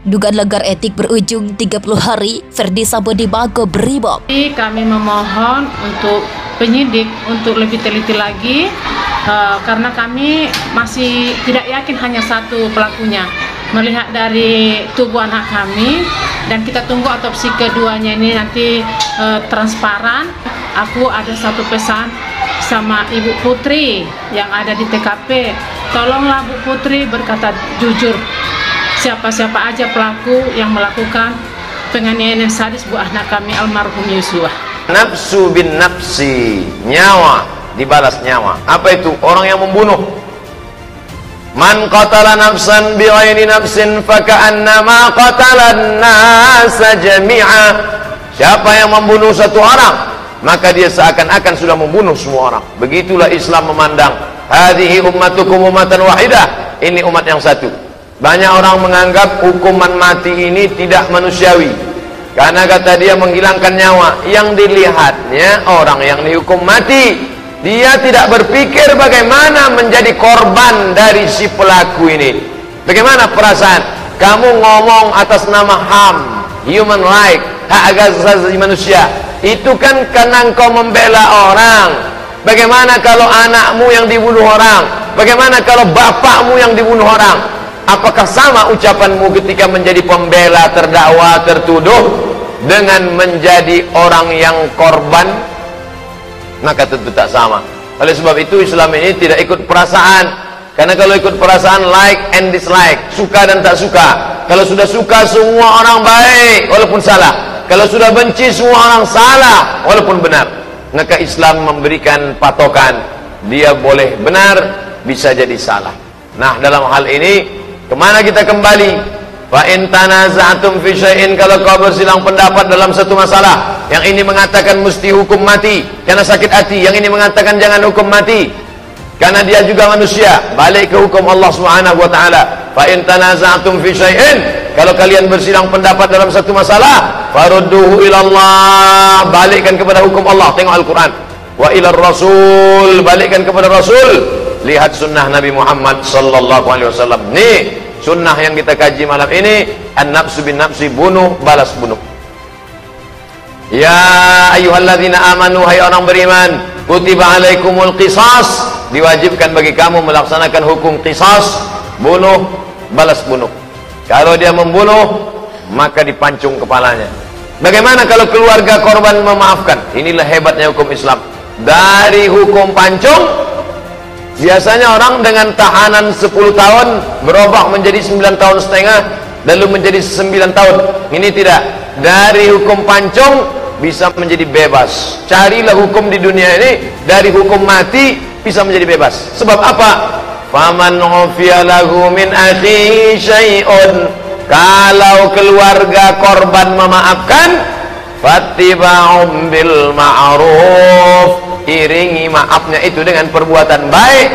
Dugaan langgar etik berujung 30 hari, Ferdi Sambo di Mago Brimob. Kami memohon untuk penyidik untuk lebih teliti lagi karena kami masih tidak yakin hanya satu pelakunya. Melihat dari tubuh anak kami dan kita tunggu otopsi keduanya ini nanti transparan. Aku ada satu pesan sama Ibu Putri yang ada di TKP. Tolonglah Bu Putri berkata jujur. Siapa-siapa aja pelaku yang melakukan penganiayaan yang sadis buat anak kami almarhum Yosua. Nafsu bin nafsi, nyawa dibalas nyawa. Apa itu? Orang yang membunuh. Man qatala nafsan bighairi nafsin faka'annama qatalan nasa jami'a. Siapa yang membunuh satu orang, maka dia seakan-akan sudah membunuh semua orang. Begitulah Islam memandang. Hadhihi ummatukum ummatan wahidah. Ini umat yang satu. Banyak orang menganggap hukuman mati ini tidak manusiawi karena kata dia menghilangkan nyawa. Yang dilihatnya orang yang dihukum mati, dia tidak berpikir bagaimana menjadi korban dari si pelaku ini. Bagaimana perasaan kamu ngomong atas nama HAM, human right, hak asasi manusia, itu kan karena engkau membela orang. Bagaimana kalau anakmu yang dibunuh orang? Bagaimana kalau bapakmu yang dibunuh orang? Apakah sama ucapanmu ketika menjadi pembela terdakwa tertuduh dengan menjadi orang yang korban? Maka tentu tak sama. Oleh sebab itu Islam ini tidak ikut perasaan. Karena kalau ikut perasaan, like and dislike, suka dan tak suka. Kalau sudah suka semua orang baik walaupun salah. Kalau sudah benci semua orang salah walaupun benar. Maka Islam memberikan patokan, dia boleh benar, bisa jadi salah. Nah, dalam hal ini kemana kita kembali? Fa in tanaza'tum fi syai'in, kalau kau bersilang pendapat dalam satu masalah, yang ini mengatakan mesti hukum mati karena sakit hati, yang ini mengatakan jangan hukum mati karena dia juga manusia, balik ke hukum Allah Subhanahu wa taala. Fa in tanaza'tum fi syai'in, kalau kalian bersilang pendapat dalam satu masalah, farudduhu ila Allah, balikkan kepada hukum Allah. Tengok Al-Qur'an. Wa ila Rasul, balikkan kepada Rasul. Lihat sunnah Nabi Muhammad sallallahu alaihi wasallam. Nih sunnah yang kita kaji malam ini, an-nafsu bin nafsi, bunuh balas bunuh. Ya ayyuhalladzina amanu, hai orang beriman, kutiba alaikumul qisas, diwajibkan bagi kamu melaksanakan hukum qisas, bunuh balas bunuh. Kalau dia membunuh maka dipancung kepalanya. Bagaimana kalau keluarga korban memaafkan? Inilah hebatnya hukum Islam. Dari hukum pancung, biasanya orang dengan tahanan 10 tahun berubah menjadi 9 tahun setengah, lalu menjadi 9 tahun. Ini tidak. Dari hukum pancung bisa menjadi bebas. Carilah hukum di dunia ini, dari hukum mati bisa menjadi bebas. Sebab apa? Faman ufiya lahu min akhihi syai'un, kalau keluarga korban memaafkan, fattiba'um bil ma'ruf, iringi maafnya itu dengan perbuatan baik.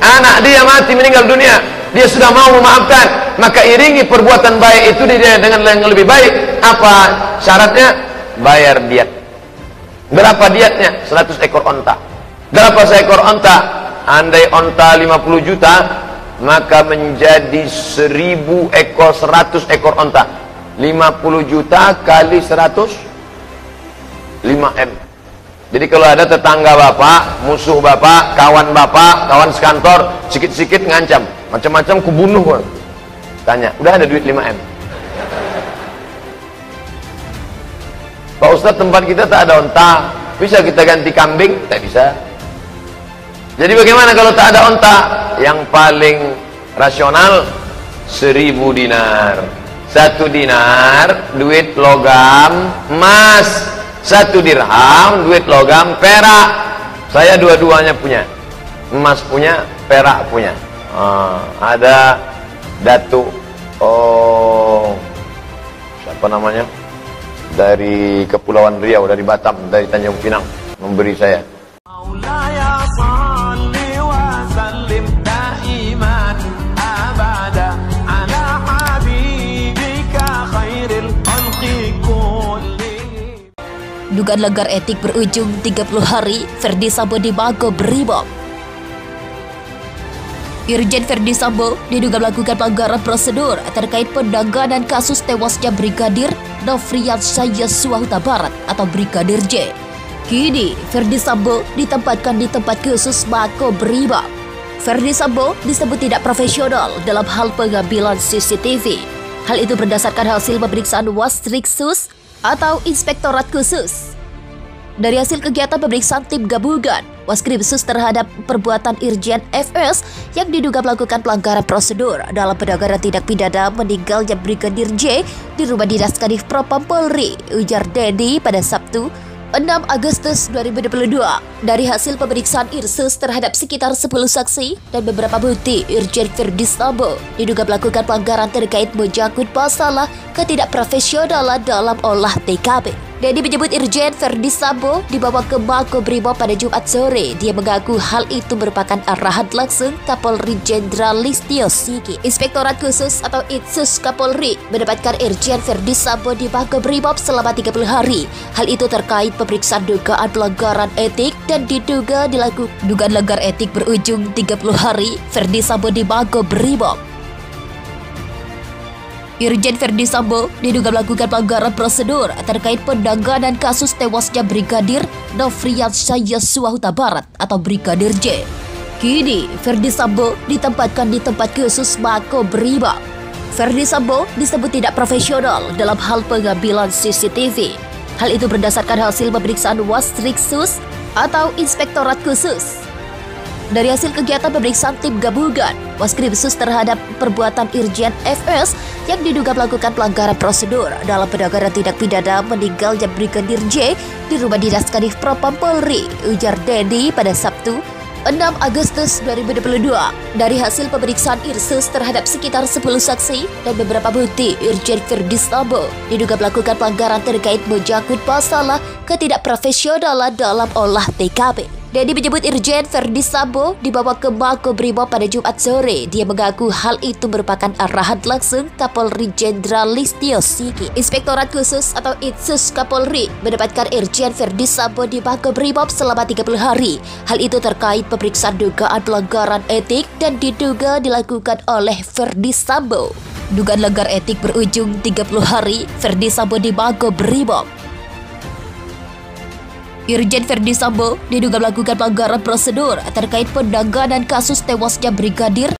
Anak dia mati meninggal dunia, dia sudah mau memaafkan, maka iringi perbuatan baik itu dia dengan yang lebih baik. Apa syaratnya? Bayar diat. Berapa diatnya? 100 ekor onta. Berapa seekor onta? Andai onta 50 juta, maka menjadi 1000 ekor, 100 ekor onta. 50 juta kali 100, 5M. Jadi kalau ada tetangga bapak, musuh bapak, kawan sekantor, sikit-sikit ngancam, macam-macam kubunuh. Tanya, udah ada duit 5M? Pak Ustadz, tempat kita tak ada onta, bisa kita ganti kambing? Tak bisa. Jadi bagaimana kalau tak ada onta? Yang paling rasional 1000 dinar. 1 dinar duit logam emas, 1 dirham duit logam perak. Saya dua-duanya punya, emas punya, perak punya. Ada Datuk siapa namanya, dari Kepulauan Riau, dari Batam, dari Tanjung Pinang, memberi saya. Dugaan langgar etik berujung 30 hari, Ferdi Sambo di Mago Brimob. Irjen Ferdi Sambo diduga melakukan pelanggaran prosedur terkait penanganan kasus tewasnya Brigadir Nofriansyah Yosua Huta Barat atau Brigadir J. Kini, Ferdi Sambo ditempatkan di tempat khusus Makobrimob. Ferdi Sambo disebut tidak profesional dalam hal pengambilan CCTV. Hal itu berdasarkan hasil pemeriksaan Wasriksus atau Inspektorat Khusus. Dari hasil kegiatan pemeriksaan tim gabungan Waskripsus terhadap perbuatan Irjen FS yang diduga melakukan pelanggaran prosedur dalam penanganan tindak pidana meninggalnya Brigadir J di rumah dinas Kadif Propam Polri, ujar Dedi pada Sabtu 6 Agustus 2022. Dari hasil pemeriksaan Irsus terhadap sekitar 10 saksi dan beberapa bukti, Irjen Ferdi Sambo diduga melakukan pelanggaran terkait menyangkut masalah ketidakprofesionalan dalam olah TKP. Dedi menyebut Irjen Ferdi Sambo dibawa ke Makobrimob pada Jumat sore. Dia mengaku hal itu merupakan arahan langsung Kapolri Jenderal Listio Sigit. Inspektorat Khusus atau Itsus Kapolri mendapatkan Irjen Ferdi Sambo di Makobrimob selama 30 hari. Hal itu terkait pemeriksaan dugaan pelanggaran etik dan diduga dilakukan. Dugaan langgar etik berujung 30 hari Ferdi Sambo di Makobrimob. Irjen Ferdi Sambo diduga melakukan pelanggaran prosedur terkait penanganan kasus tewasnya Brigadir Nofriansyah Yosua Huta Barat atau Brigadir J. Kini, Ferdi Sambo ditempatkan di tempat khusus Makobrimob. Ferdi Sambo disebut tidak profesional dalam hal pengambilan CCTV. Hal itu berdasarkan hasil pemeriksaan Wasriksus atau Inspektorat Khusus. Dari hasil kegiatan pemeriksaan tim gabungan Waskripsus terhadap perbuatan Irjen FS yang diduga melakukan pelanggaran prosedur dalam penanganan tindak pidana meninggalnya Brigadir J di rumah dinas Kadif Propam Polri, ujar Dedi pada Sabtu 6 Agustus 2022. Dari hasil pemeriksaan Irsus terhadap sekitar 10 saksi dan beberapa bukti, Irjen Ferdi Sambo diduga melakukan pelanggaran terkait menyangkut masalah ketidakprofesionalan dalam olah TKP. Dedi menyebut Irjen Ferdi Sambo dibawa ke Makobrimob pada Jumat sore. Dia mengaku hal itu merupakan arahan langsung Kapolri Jenderal Listio Sigit. Inspektorat Khusus atau Itsus Kapolri mendapatkan Irjen Ferdi Sambo di Makobrimob selama 30 hari. Hal itu terkait pemeriksaan dugaan pelanggaran etik dan diduga dilakukan oleh Ferdi Sambo. Dugaan langgar etik berujung 30 hari Ferdi Sambo di Makobrimob. Irjen Ferdi Sambo diduga melakukan pelanggaran prosedur terkait penanganan kasus tewasnya Brigadir